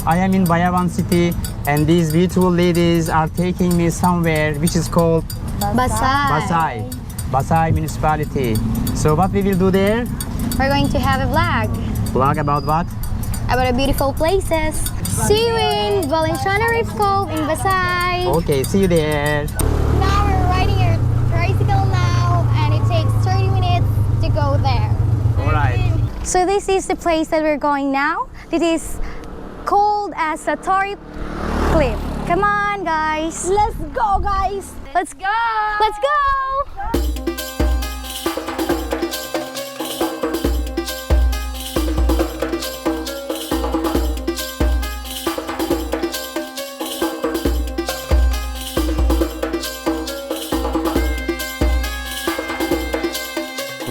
I am in Bayawan city and these beautiful ladies are taking me somewhere which is called Basay. Basay municipality. So what we will do there? We're going to have a vlog Vlog about what? about the beautiful places. See you in Valenciana Reef Cove in Basay. Okay, see you there. Now we're riding a tricycle now and it takes 30 minutes to go there. Alright. So this is the place that we're going now. It is called as Satori Cliff. Come on, guys. Let's go, guys. Let's go. Let's go.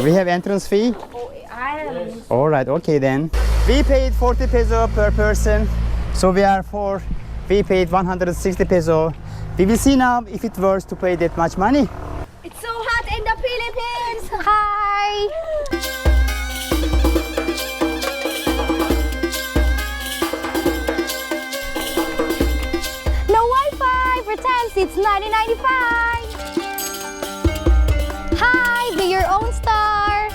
We have entrance fee? Alright, okay then. We paid 40 peso per person. So we are four. We paid 160 peso. We will see now if it worth to pay that much money. It's so hot in the Philippines. Hi. No Wi-Fi. Pretends it's 1995. Hi, be your own star.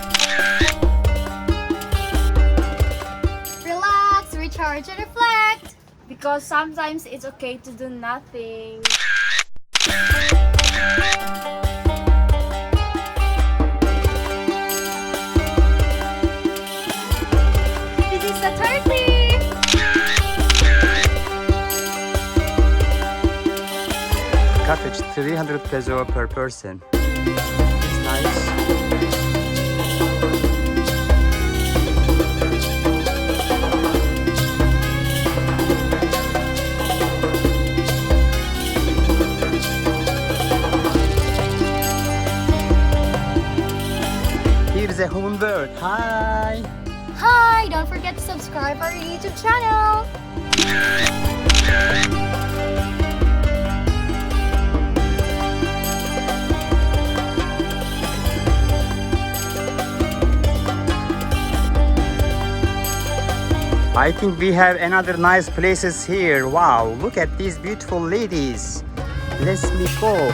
Relax, recharge and reflect. Because sometimes it's okay to do nothing. This is the turkey. Cottage 300 peso per person. It's nice. Here's a hummingbird. Hi. Hi, don't forget to subscribe our YouTube channel. I think we have another nice places here. Wow, look at these beautiful ladies. Let's go.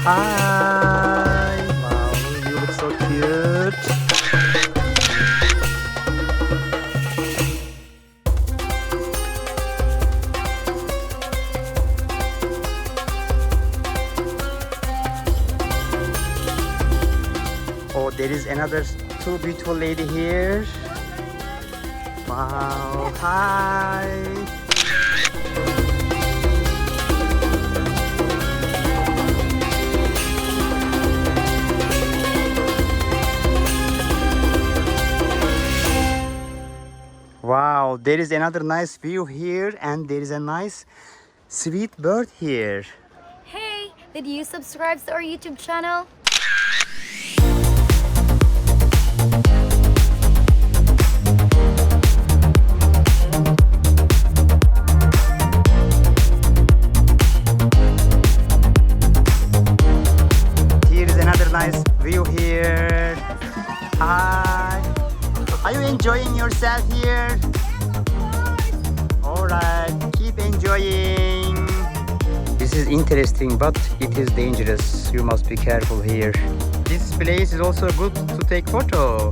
Hi. Wow, you look so cute. Oh, there is another two beautiful lady here. Wow, hi. Wow, there is another nice view here and there is a nice sweet bird here. Hey, did you subscribe to our YouTube channel? Here is another nice view here. Hi. Are you enjoying yourself here? Alright, keep enjoying. This is interesting, but it is dangerous. You must be careful here. This place is also good to take photo.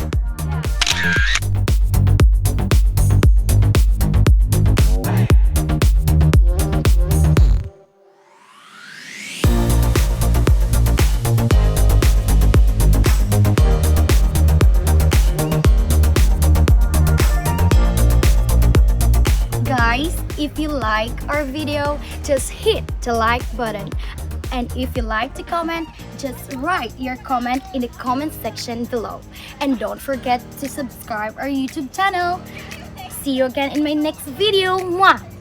Guys, if you like our video, just hit the like button. And if you like to comment, just write your comment in the comment section below. And don't forget to subscribe our YouTube channel. See you again in my next video. Mwah!